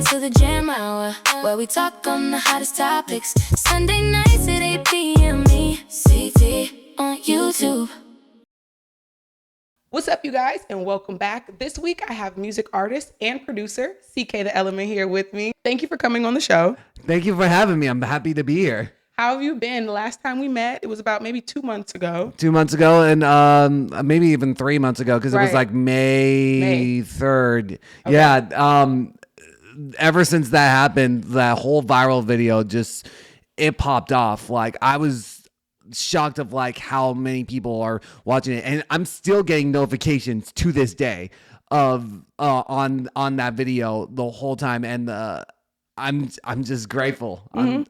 to the jam hour, where we talk on the hottest topics. Sunday nights at 8 p.m. CT on YouTube. What's up, you guys, and welcome back. This week I have music artist and producer CK the Element here with me. Thank you for coming on the show. Thank you for having me. I'm happy to be here. How have you been? The last time we met, it was about maybe 2 months ago. 2 months ago, and maybe even 3 months ago, because it was like May 3rd. Okay. Yeah. Ever since that happened, that whole viral video it popped off. Like, I was shocked of like how many people are watching it, and I'm still getting notifications to this day of on that video the whole time, and I'm just grateful. Mm-hmm.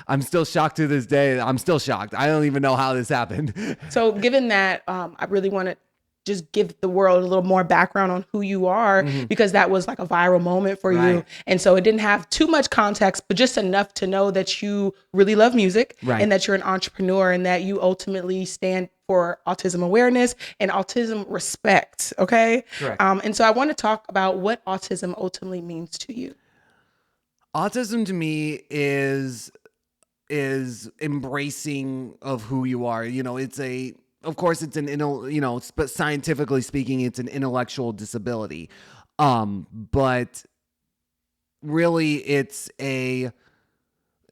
I'm still shocked to this day. I'm still shocked. I don't even know how this happened. So given that, I really want to just give the world a little more background on who you are, because that was like a viral moment for you. And so it didn't have too much context, but just enough to know that you really love music, and that you're an entrepreneur, and that you ultimately stand for autism awareness and autism respect. Okay. Correct. And so I want to talk about what autism ultimately means to you. Autism to me is embracing of who you are. You know, of course it's but scientifically speaking, it's an intellectual disability. But really it's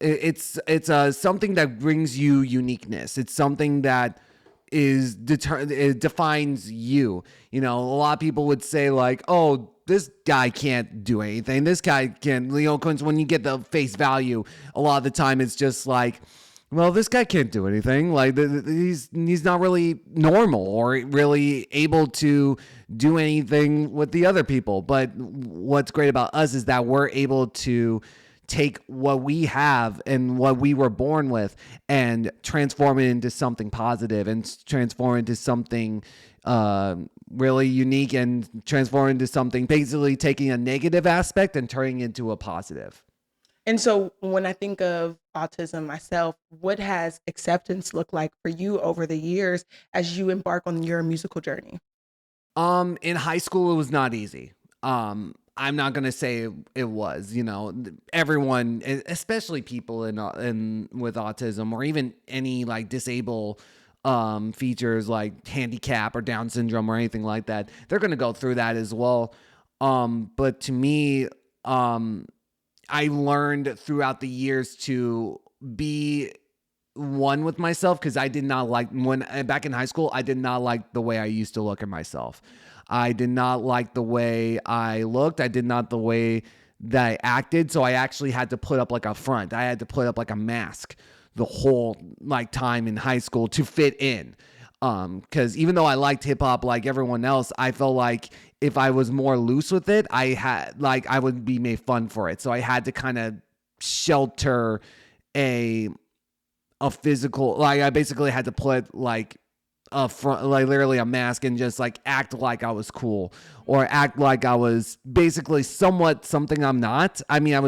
something that brings you uniqueness. It's something that it defines you. You know, a lot of people would say like, oh, this guy can't do anything. This guy can, because when you get the face value, a lot of the time it's just like, well, this guy can't do anything. Like, he's not really normal or really able to do anything with the other people. But what's great about us is that we're able to take what we have and what we were born with and transform it into something positive, and transform it into something really unique, and transform into something, basically taking a negative aspect and turning it into a positive. And so when I think of autism myself, what has acceptance looked like for you over the years as you embark on your musical journey? In high school, it was not easy. I'm not going to say it was, everyone, especially people with autism, or even any like disabled features like handicap or Down syndrome or anything like that, they're going to go through that as well. But to me, I learned throughout the years to be one with myself, because I did not like, back in high school, I did not like the way I used to look at myself. I did not like the way I looked. I did not the way that I acted. So I actually had to put up like a front. I had to put up like a mask the whole like time in high school to fit in. Because even though I liked hip hop like everyone else, I felt like if I was more loose with it, I would be made fun for it. So I had to kind of shelter a physical, like I basically had to put like a front, like literally a mask, and just like act like I was cool, or act like I was basically somewhat something I'm not. I mean, I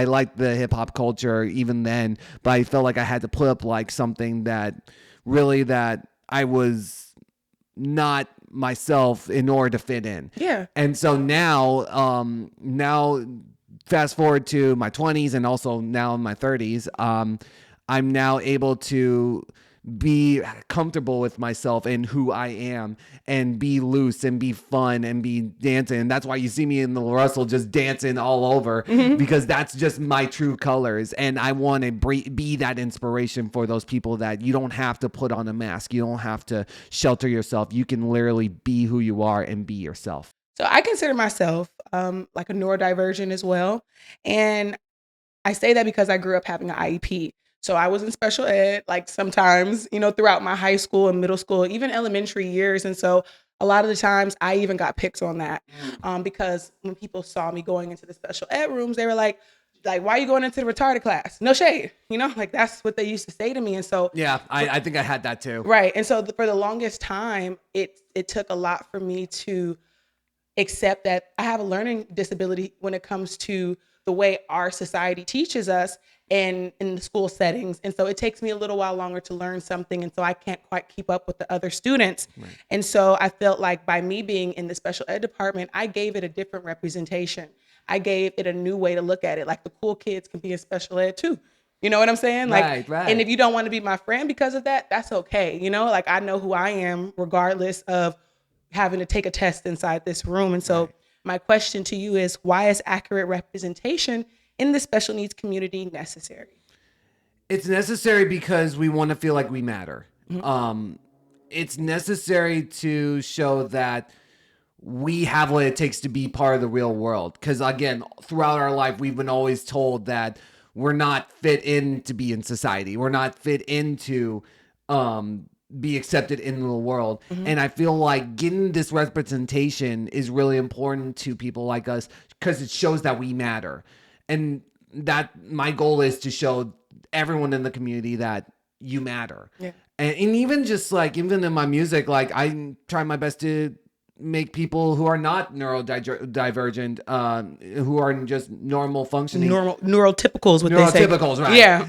liked the hip hop culture even then, but I felt like I had to put up like something that I was not myself in order to fit in. Yeah. And so now fast forward to my 20s, and also now in my 30s, I'm now able to be comfortable with myself and who I am, and be loose and be fun and be dancing. And that's why you see me in the Russell just dancing all over, because that's just my true colors. And I want to be that inspiration for those people, that you don't have to put on a mask. You don't have to shelter yourself. You can literally be who you are and be yourself. So I consider myself like a neurodivergent as well. And I say that because I grew up having an IEP. So I was in special ed, like sometimes, throughout my high school and middle school, even elementary years. And so a lot of the times I even got picked on that because when people saw me going into the special ed rooms, they were like, why are you going into the retarded class? No shade, like that's what they used to say to me. And so yeah, I think I had that too. Right. And so for the longest time, it took a lot for me to accept that I have a learning disability when it comes to the way our society teaches us and in the school settings. And so it takes me a little while longer to learn something. And so I can't quite keep up with the other students. Right. And so I felt like by me being in the special ed department, I gave it a different representation. I gave it a new way to look at it. Like the cool kids can be in special ed too. You know what I'm saying? Like, Right. and if you don't want to be my friend because of that, that's okay. You know, like I know who I am regardless of having to take a test inside this room. And so my question to you is, why is accurate representation in the special needs community necessary? It's necessary because we want to feel like we matter. It's necessary to show that we have what it takes to be part of the real world. Because again, throughout our life, we've been always told that we're not fit in to be in society. We're not fit into be accepted in the world. And I feel like getting this representation is really important to people like us because it shows that we matter. And that my goal is to show everyone in the community that you matter. Yeah. And even just like, even in my music, like I try my best to make people who are not neurodivergent, who are just normal functioning. Neurotypicals, what they say. Neurotypicals, right. Yeah.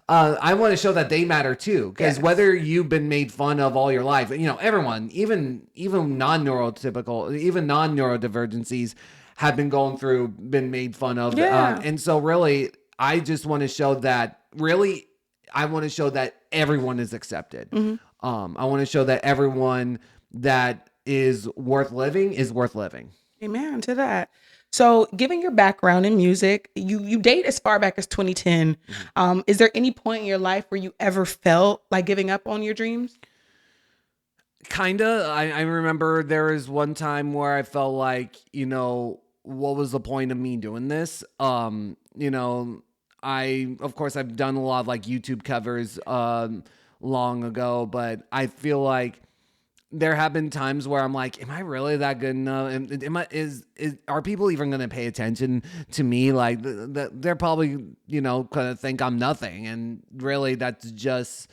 I want to show that they matter too. Because whether you've been made fun of all your life, you know, everyone, even non-neurotypical, even non-neurodivergencies have been made fun of. Yeah. And so really, I just want to show that everyone is accepted. I want to show that everyone that is worth living is worth living. Amen to that. So given your background in music, you date as far back as 2010. Is there any point in your life where you ever felt like giving up on your dreams? Kinda. I remember there was one time where I felt like, you know, what was the point of me doing this? You know, of course I've done a lot of like YouTube covers long ago, but I feel like there have been times where I'm like, am I really that good enough? Are people even going to pay attention to me? Like they're probably, you know, going to think I'm nothing. And really that's just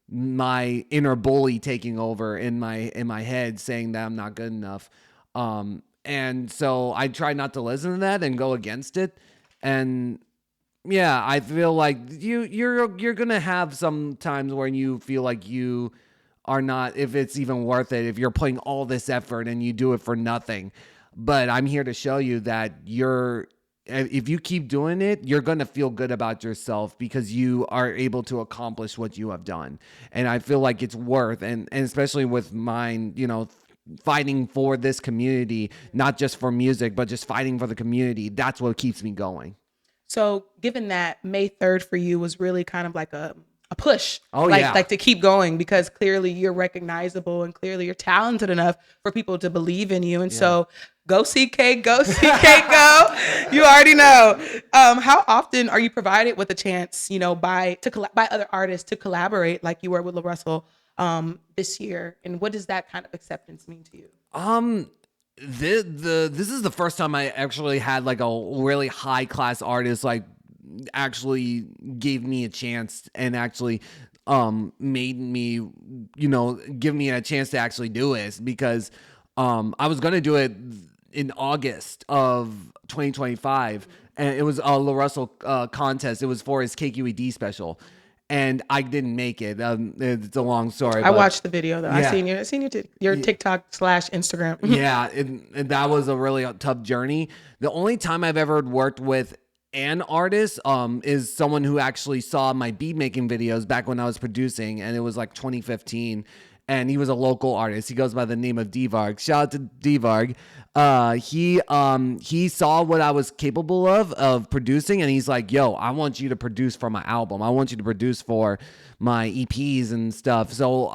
my inner bully taking over in my head saying that I'm not good enough. And so I try not to listen to that and go against it. And yeah, I feel like you're going to have some times when you feel like you are not, if it's even worth it, if you're putting all this effort and you do it for nothing. But I'm here to show you that if you keep doing it, you're going to feel good about yourself because you are able to accomplish what you have done. And I feel like it's worth, and especially with mine, you know, fighting for this community, not just for music, but just fighting for the community. That's what keeps me going. So given that May 3rd for you was really kind of like a push, like to keep going, because clearly you're recognizable and clearly you're talented enough for people to believe in you. And so go CK, go. You already know. How often are you provided with a chance, you know, by other artists to collaborate like you were with LaRussell this year? And what does that kind of acceptance mean to you? This is the first time I actually had like a really high class artist like actually gave me a chance and actually made me, you know, give me a chance to actually do it, because I was going to do it in August of 2025, and it was a LaRussell contest. It was for his KQED special, and I didn't make it. It's a long story. I watched the video though. Yeah. I seen your TikTok / Instagram. Yeah, and that was a really tough journey. The only time I've ever worked with an artist is someone who actually saw my beat making videos back when I was producing, and it was like 2015. And he was a local artist. He goes by the name of D-Varg. Shout out to D-Varg. He saw what I was capable of producing, and he's like, yo, I want you to produce for my album. I want you to produce for my EPs and stuff. So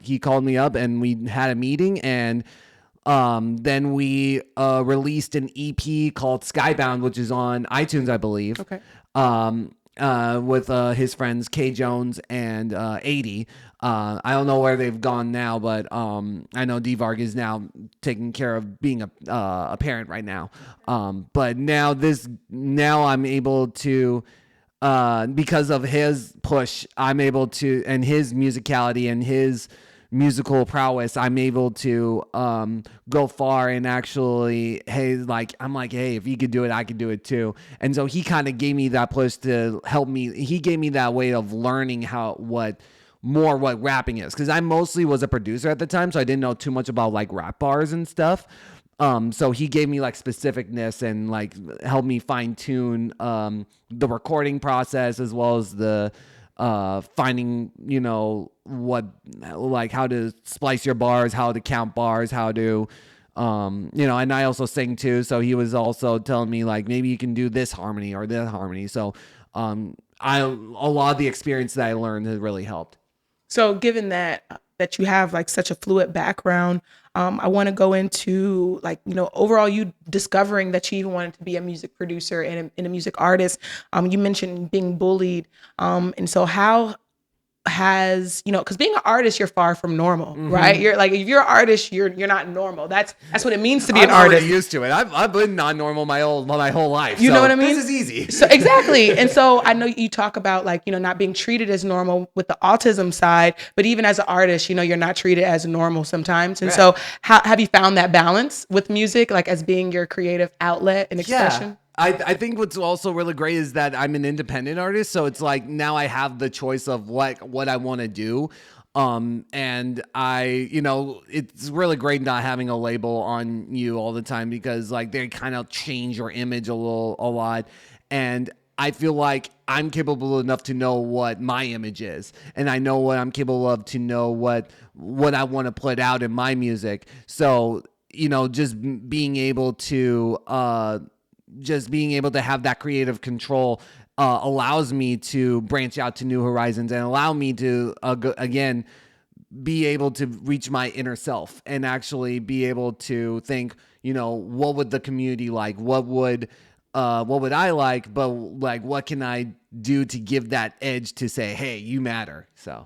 he called me up and we had a meeting, and then we released an EP called Skybound, which is on iTunes, I believe. Okay. With his friends K Jones and 80. I don't know where they've gone now, but I know D-Varg is now taking care of being a parent right now. But now I'm able to, because of his push, I'm able to, and his musicality and his musical prowess, I'm able to go far and actually, I'm like, hey, if he could do it, I could do it too. And so he kind of gave me that push to help me. He gave me that way of learning what rapping is, because I mostly was a producer at the time, so I didn't know too much about like rap bars and stuff. So he gave me like specificness and like helped me fine tune the recording process as well as the finding, what, like how to splice your bars, how to count bars, how to, and I also sing too. So he was also telling me like, maybe you can do this harmony or that harmony. So, a lot of the experience that I learned has really helped. So given that you have like such a fluid background, I want to go into like, overall you discovering that you even wanted to be a music producer and a music artist. You mentioned being bullied. And so how has, because being an artist, you're far from normal, right? You're like, if you're an artist, you're not normal. That's what it means to be an I'm artist. already used to it. I've been not normal my whole life. You know what I mean? This is easy. So exactly. And so I know you talk about like, not being treated as normal with the autism side, but even as an artist, you're not treated as normal sometimes. And so how have you found that balance with music, like as being your creative outlet and expression? Yeah. I think what's also really great is that I'm an independent artist. So it's like now I have the choice of what I want to do. And it's really great not having a label on you all the time because like they kind of change your image a lot. And I feel like I'm capable enough to know what my image is. And I know what I'm capable of to know what I want to put out in my music. So, just being able to have that creative control allows me to branch out to new horizons and allow me to again be able to reach my inner self and actually be able to think, what would the community like? What would I like? But like, what can I do to give that edge to say, hey, you matter? So.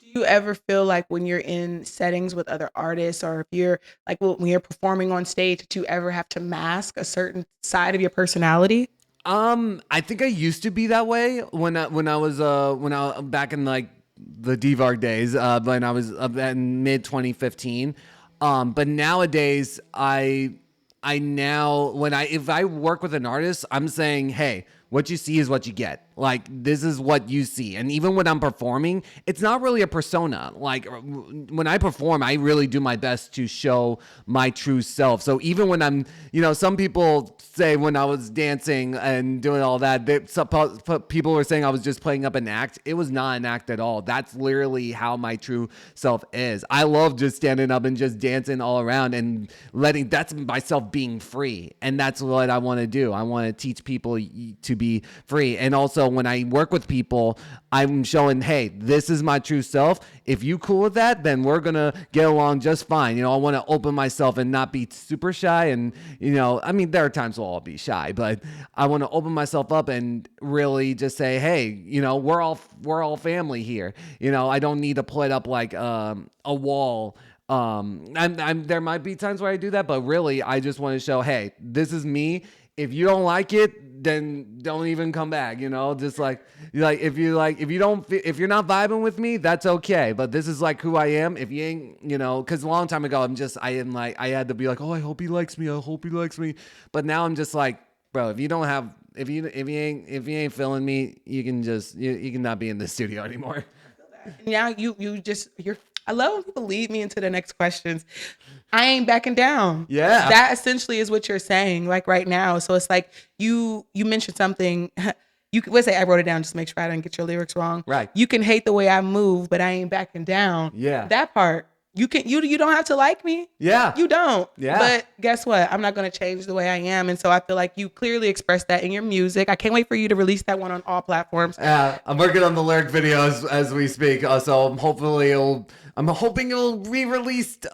Do you ever feel like when you're in settings with other artists or if you're like when you're performing on stage, do you ever have to mask a certain side of your personality? I think I used to be that way when I was back in like the DVAR days, when I was in mid 2015. But nowadays I now if I work with an artist, I'm saying, hey, what you see is what you get. Like, this is what you see. And even when I'm performing, it's not really a persona. Like, when I perform, I really do my best to show my true self. So even when I'm, some people say when I was dancing and doing all that, people were saying I was just playing up an act. It was not an act at all. That's literally how my true self is. I love just standing up and just dancing all around and that's myself being free. And that's what I want to do. I want to teach people to be free. And also, when I work with people, I'm showing, hey, this is my true self. If you cool with that, then we're going to get along just fine. I want to open myself and not be super shy. And, there are times we'll all be shy, but I want to open myself up and really just say, hey, we're all family here. I don't need to put up like a wall. There might be times where I do that, but really I just want to show, hey, this is me. If you don't like it, then don't even come back, just like if you're not vibing with me, that's okay. But this is like who I am. If you ain't, cause a long time ago, I had to be like, oh, I hope he likes me. I hope he likes me. But now I'm just like, bro, if you ain't feeling me, you can just, you can not be in the studio anymore. Now I love when people lead me into the next questions. I ain't backing down. Yeah. That essentially is what you're saying, like right now. So it's like you mentioned something. Let's say I wrote it down just to make sure I didn't get your lyrics wrong. Right. You can hate the way I move, but I ain't backing down. Yeah. That part. You don't have to like me. Yeah. You don't. Yeah. But guess what? I'm not going to change the way I am. And so I feel like you clearly expressed that in your music. I can't wait for you to release that one on all platforms. I'm working on the lyric video as we speak. So I'm hoping it'll be released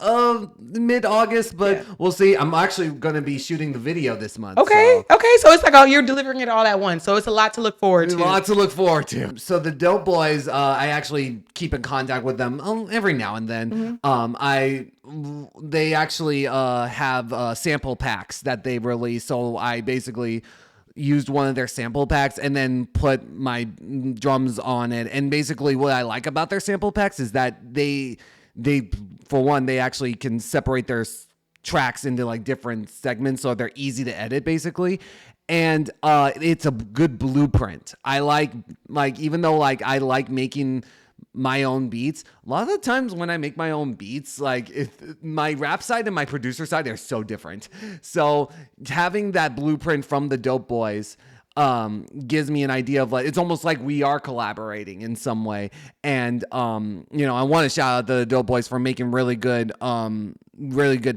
mid-August, but we'll see. I'm actually going to be shooting the video this month. Okay. So it's like, you're delivering it all at once. So it's a lot to look forward to. A lot to look forward to. So the Dope Boys, I actually keep in contact with them every now and then. They actually have sample packs that they release. So I basically used one of their sample packs and then put my drums on it. And basically what I like about their sample packs is that they for one, they actually can separate their tracks into like different segments. So they're easy to edit basically. And it's a good blueprint. I like even though like I like making my own beats. A lot of the times when I make my own beats, like if my rap side and my producer side are so different. So having that blueprint from the Dope Boys gives me an idea of like, it's almost like we are collaborating in some way. And you know, I want to shout out the Dope Boys for making really good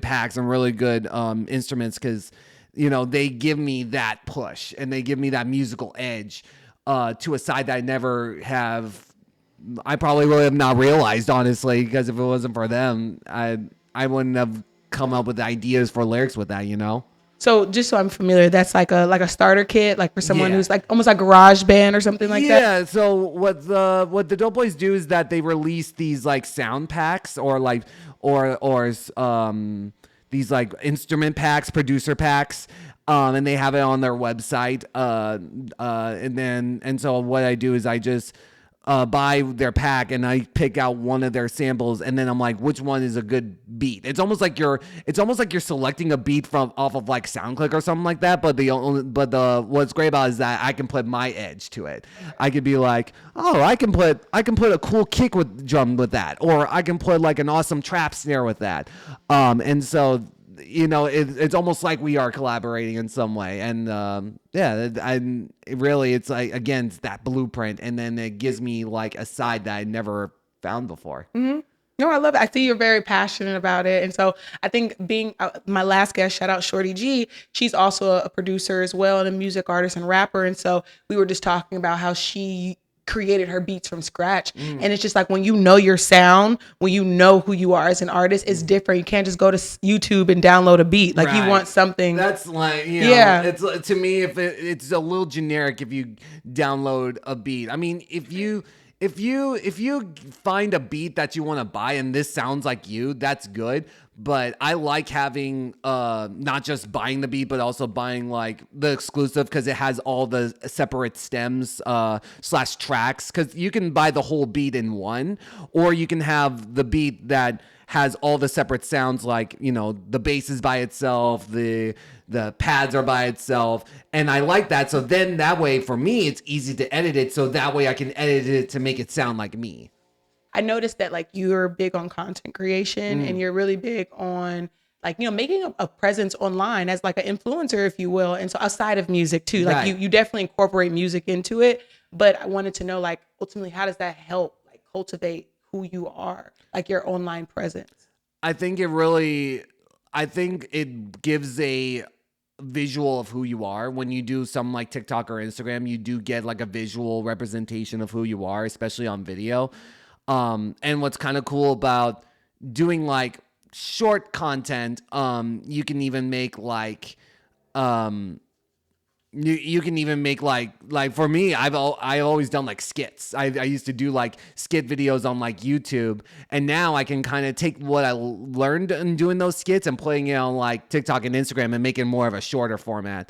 packs and really good instruments, because you know, they give me that push and they give me that musical edge to a side that I never have. I probably would have not realized, honestly, because if it wasn't for them, I wouldn't have come up with ideas for lyrics with that, you know? So just so I'm familiar, that's like a starter kit, like for someone who's like almost like garage band or something like that. Yeah. So what the Dope Boys do is that they release these like sound packs or like these like instrument packs, producer packs, and they have it on their website. And so what I do is I just buy their pack and I pick out one of their samples, and then I'm like, which one is a good beat? It's almost like you're selecting a beat from off of like SoundClick or something like that. But what's great about it is that I can put my edge to it. I could be like, oh, I can put a cool kick with drum with that, or I can put like an awesome trap snare with that. And so, you know, it's almost like we are collaborating in some way. And it's like, again, it's that blueprint, and then it gives me like a side that I never found before. Mm-hmm. No, I love it. I see you're very passionate about it. And so I think being my last guest, shout out Shorty G, she's also a producer as well, and a music artist and rapper. And so we were just talking about how she created her beats from scratch. And it's just like, when you know your sound, when you know who you are as an artist, it's different. You can't just go to YouTube and download a beat. Like, you want something that's like, you know, it's to me, if it's a little generic if you download a beat. I mean, if you find a beat that you want to buy and this sounds like you, that's good. But I like having not just buying the beat, but also buying like the exclusive, because it has all the separate stems / tracks, because you can buy the whole beat in one, or you can have the beat that has all the separate sounds, like, you know, the bass is by itself, the pads are by itself, and I like that. So then that way, for me, it's easy to edit it, so that way I can edit it to make it sound like me. I noticed that like you're big on content creation, and you're really big on like, you know, making a presence online as like an influencer, if you will. And so outside of music too, like you definitely incorporate music into it. But I wanted to know, like, ultimately, how does that help like cultivate who you are, like your online presence? I think it gives a visual of who you are. When you do some like TikTok or Instagram, you do get like a visual representation of who you are, especially on video. And what's kind of cool about doing like short content, you can even make like, you can even make like for me, I've always done like skits. I used to do like skit videos on like YouTube, and now I can kind of take what I learned in doing those skits and putting it on like TikTok and Instagram and making more of a shorter format.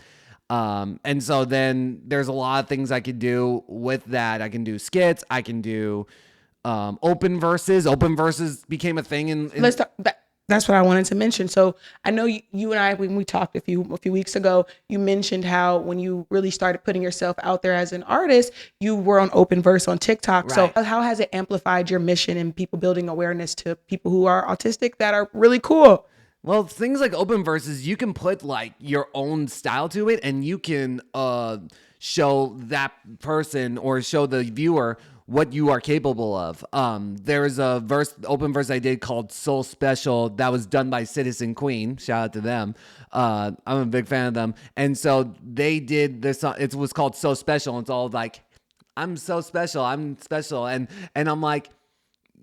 And so then there's a lot of things I could do with that. I can do skits. I can do open verses. Open verses became a thing in Let's talk. That's what I wanted to mention. So I know you and I, when we talked a few weeks ago, you mentioned how when you really started putting yourself out there as an artist, you were on open verse on TikTok. Right. So how has it amplified your mission and people building awareness to people who are autistic that are really cool? Well, things like open verses, you can put like your own style to it, and you can show that person or show the viewer what you are capable of. There's a open verse I did called Soul Special that was done by Citizen Queen. Shout out to them. I'm a big fan of them. And so they did this, it was called So Special. And it's all like, I'm so special. I'm special. And I'm like,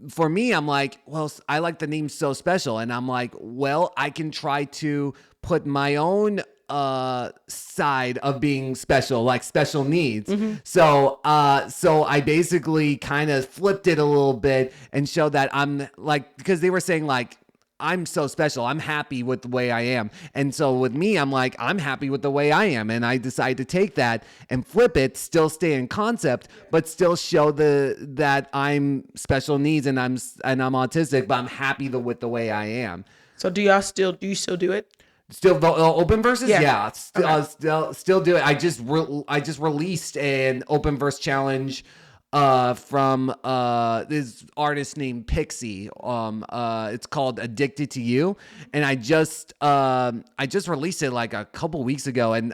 for me, I'm like, well, I like the name So Special. And I'm like, well, I can try to put my own side of being special, like special needs. Mm-hmm. So I basically kind of flipped it a little bit and showed that I'm like, because they were saying like, I'm so special, I'm happy with the way I am. And so with me, I'm like, I'm happy with the way I am. And I decided to take that and flip it, still stay in concept, but still show that I'm special needs and I'm autistic, but I'm happy with the way I am. So do you still do it? Still open verses? Yeah. Okay. Still do it. I just released an open verse challenge from this artist named Pixie. It's called Addicted to You, and I just released it like a couple weeks ago, and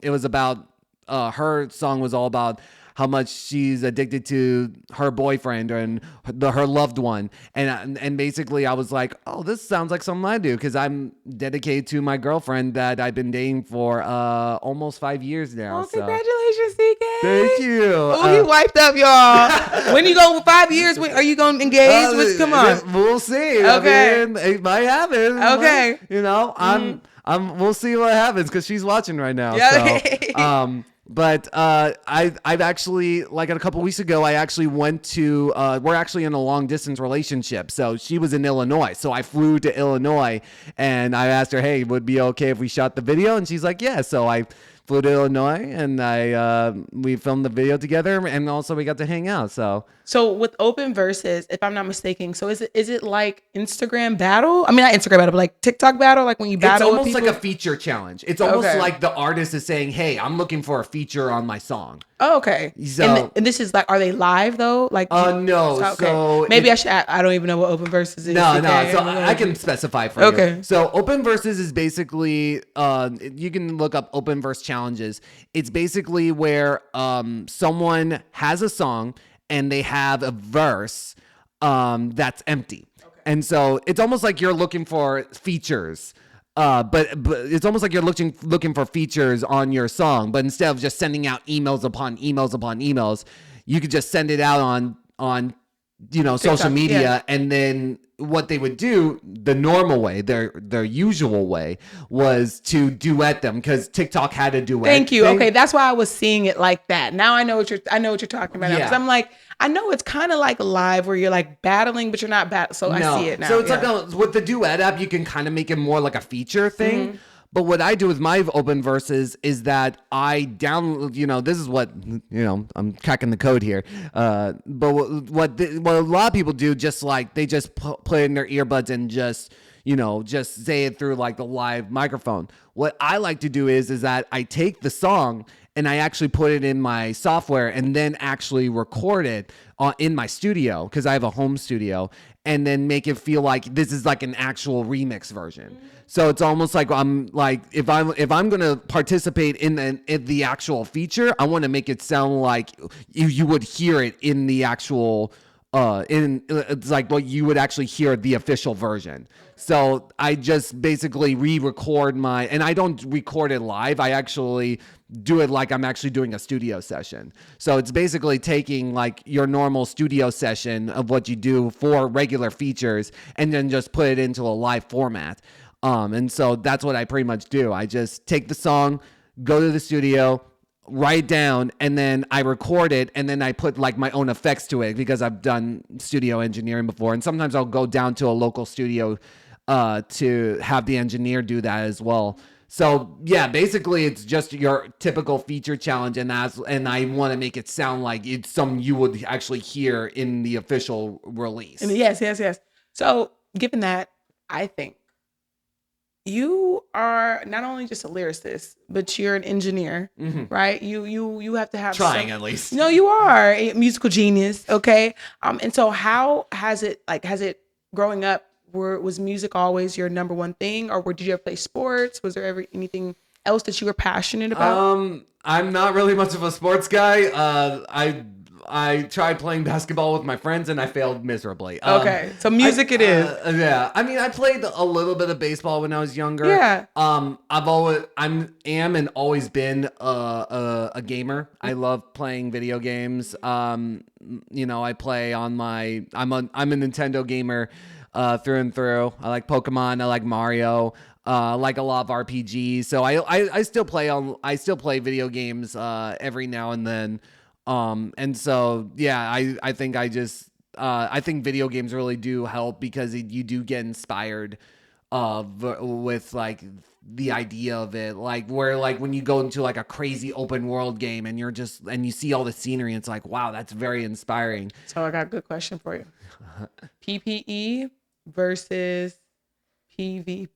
it was about her song was all about how much she's addicted to her boyfriend and her loved one, and basically I was like, oh, this sounds like something I do, because I'm dedicated to my girlfriend that I've been dating for almost 5 years now. Oh, So congratulations, CK. thank you. Oh, he wiped up, y'all. When you go with 5 years, when, are you going to engage? Come on. We'll see. Okay. I mean, it might happen. Okay. You know, we'll see what happens, because she's watching right now. Yeah. So, but I've actually, like a couple weeks ago, I actually went to, we're actually in a long distance relationship. So she was in Illinois. So I flew to Illinois and I asked her, hey, would it be okay if we shot the video? And she's like, yeah. So I flew to Illinois and we filmed the video together, and also we got to hang out. So with open verses, if I'm not mistaken, so is it like Instagram battle? I mean, not Instagram battle, but like TikTok battle, like when you battle It's with almost people? like a feature challenge. It's almost Okay. like the artist is saying, hey, I'm looking for a feature on my song. Oh, okay. So- and this is like, are they live though? Like, No. okay. So Maybe I don't even know what open verses is. No. CK. So I can specify for you. Okay. So open verses is basically, you can look up open verse challenges. It's basically where someone has a song and they have a verse that's empty. Okay. And so it's almost like you're looking for features. But it's almost like you're looking for features on your song, but instead of just sending out emails upon emails upon emails, you could just send it out on social media, yeah. and then what they would do the normal way, their usual way, was to duet them, because TikTok had a duet. Thank you. thing. Okay, that's why I was seeing it like that. Now I know what you're talking about. Yeah. Because I'm like, I know it's kind of like live where you're like battling, but you're not So I see it now. So it's yeah. like with the duet app, you can kind of make it more like a feature thing. Mm-hmm. But what I do with my open verses is that I download, this is what, I'm cracking the code here. But what a lot of people do, just like they just put in their earbuds and just say it through like the live microphone. What I like to do is that I take the song and I actually put it in my software and then actually record it in my studio, because I have a home studio, and then make it feel like this is like an actual remix version. So it's almost like I'm like, if I'm gonna participate in the actual feature, I want to make it sound like you would hear it in the actual it's like what you would actually hear the official version. So I just basically re-record and I don't record it live. I actually do it like I'm actually doing a studio session. So it's basically taking like your normal studio session of what you do for regular features and then just put it into a live format. And so that's what I pretty much do. I just take the song, go to the studio, write down, and then I record it, and then I put like my own effects to it, because I've done studio engineering before. And sometimes I'll go down to a local studio to have the engineer do that as well. So yeah, basically it's just your typical feature challenge, and I want to make it sound like it's something you would actually hear in the official release. And yes. So given that, I think you are not only just a lyricist, but you're an engineer, right? You have to have trying at least. No, you are a musical genius, okay? And so how has it growing up? Was music always your number one thing, or did you ever play sports? Was there ever anything else that you were passionate about? I'm not really much of a sports guy. I tried playing basketball with my friends and I failed miserably. Okay, so music it is. Yeah, I mean, I played a little bit of baseball when I was younger. Yeah. And always been a gamer. I love playing video games. I play on I'm a Nintendo gamer through and through. I like Pokemon. I like Mario. Like a lot of RPGs. So I still play video games every now and then. And so, yeah, I think I think video games really do help, because you do get inspired, with like the idea of it, like where like when you go into like a crazy open world game and you see all the scenery, it's like, wow, that's very inspiring. So I got a good question for you. PPE versus PvP.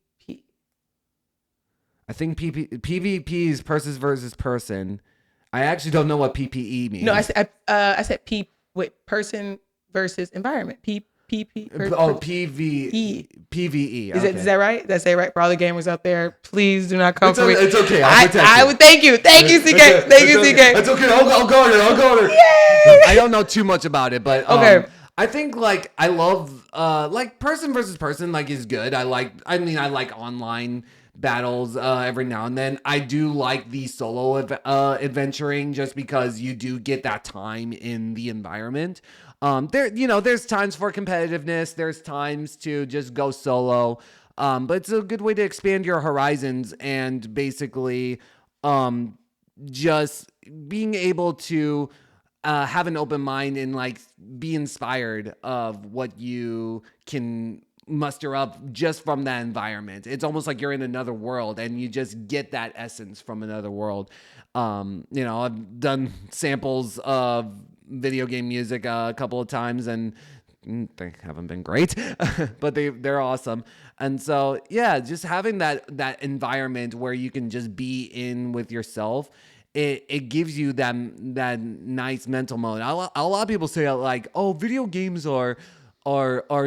I think PvP is person versus person. I actually don't know what PPE means. No, I said person versus environment. Oh, PVE. Is that right? Did I say it right? For all the gamers out there, please do not come for me. It's okay. I'll protect I you. would thank you, CK. Thank you, CK. It's okay. I'll go there. Yay! I don't know too much about it, but Okay. I think like I love like person versus person like is good. I like online battles every now and then. I do like the solo adventuring just because you do get that time in the environment. There's times for competitiveness. There's times to just go solo. But it's a good way to expand your horizons and basically just being able to have an open mind and like be inspired of what you can muster up just from that environment. It's almost like you're in another world and you just get that essence from another world. I've done samples of video game music a couple of times and they haven't been great, but they're awesome. And so, yeah, just having that environment where you can just be in with yourself, it gives you that nice mental mode. A lot of people say like, oh, video games are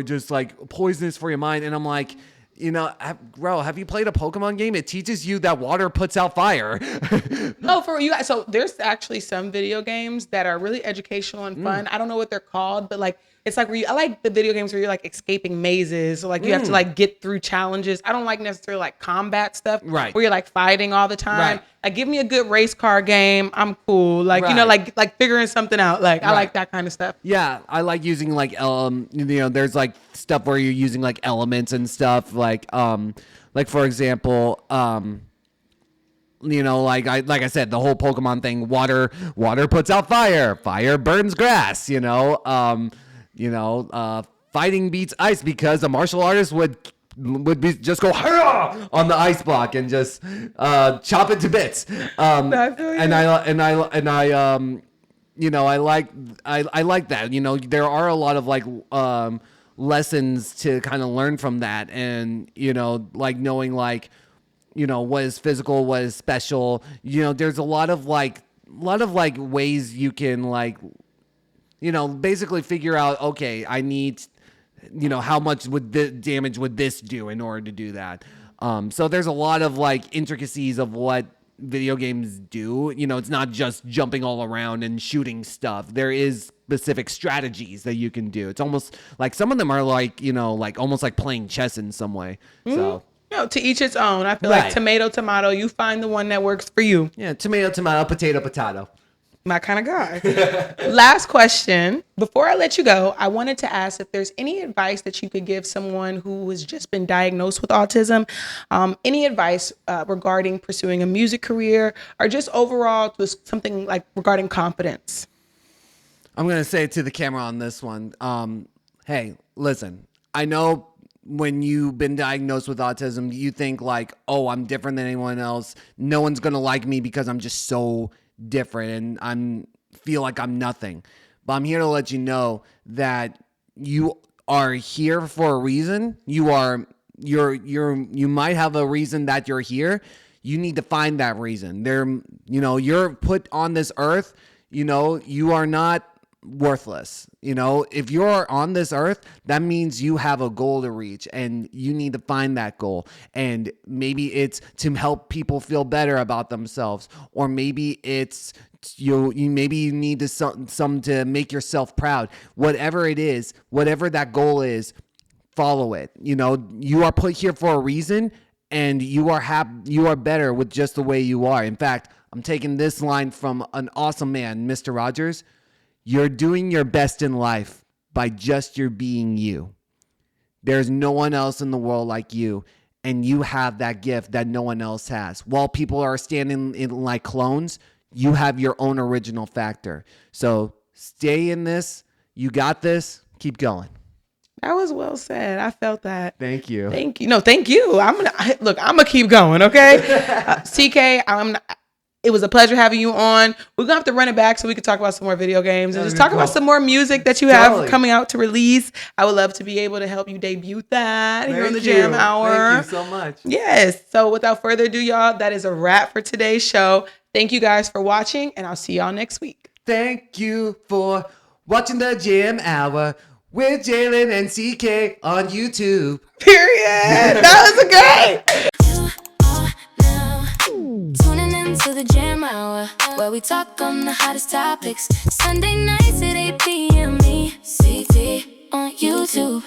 just like poisonous for your mind. And I'm like, have you played a Pokemon game? It teaches you that water puts out fire. Oh, for you guys. So there's actually some video games that are really educational and fun. I don't know what they're called, but like, it's like I like the video games where you're like escaping mazes or like you have to like get through challenges. I don't like necessarily like combat stuff, right? Where you're like fighting all the time. Right. Like give me a good race car game. I'm cool. Like, like figuring something out. Like I like that kind of stuff. Yeah. I like using like, there's like stuff where you're using like elements and stuff like for example, like I said, the whole Pokemon thing, water puts out fire burns grass, fighting beats ice because a martial artist would just go on the ice block and just chop it to bits. I like that. There are a lot of like lessons to kind of learn from that, and like knowing like what is physical, what is special. There's a lot of ways you can like basically figure out, okay, I need, how much would the damage would this do in order to do that. So there's a lot of like intricacies of what video games do. It's not just jumping all around and shooting stuff. There is specific strategies that you can do. It's almost like some of them are like, like almost like playing chess in some way. So. To each its own. I feel like tomato, you find the one that works for you. Yeah, tomato, potato. My kind of guy. Last question. Before I let you go, I wanted to ask if there's any advice that you could give someone who has just been diagnosed with autism. Any advice regarding pursuing a music career or just overall something like regarding confidence? I'm going to say to the camera on this one. Hey, listen, I know when you've been diagnosed with autism, you think like, oh, I'm different than anyone else. No one's going to like me because I'm just so different and feel like I'm nothing. But I'm here to let you know that you are here for a reason. You might have a reason that you're here. You need to find that reason. You're put on this earth, you are not worthless. If you're on this earth, that means you have a goal to reach and you need to find that goal. And maybe it's to help people feel better about themselves, or maybe it's maybe you need to some to make yourself proud. Whatever it is, whatever that goal is, follow it. You are put here for a reason, and you are better with just the way you are. In fact, I'm taking this line from an awesome man, Mr. Rogers. You're doing your best in life by just your being you. There's no one else in the world like you, and you have that gift that no one else has. While people are standing in like clones, you have your own original factor. So stay in this. You got this. Keep going. That was well said. I felt that. Thank you. Thank you. No, thank you. I'm gonna keep going. Okay. CK, it was a pleasure having you on. We're gonna have to run it back so we can talk about some more video games and just talk about some more music that you have coming out to release. I would love to be able to help you debut that here on the Jam Hour. Thank you so much. Yes. So without further ado, y'all, that is a wrap for today's show. Thank you guys for watching, and I'll see y'all next week. Thank you for watching the Gym Hour with Jalen and CK on YouTube. Period. That was great. You are now tuning into the Jam Hour, where we talk on the hottest topics. Sunday nights at 8 p.m. CT on YouTube.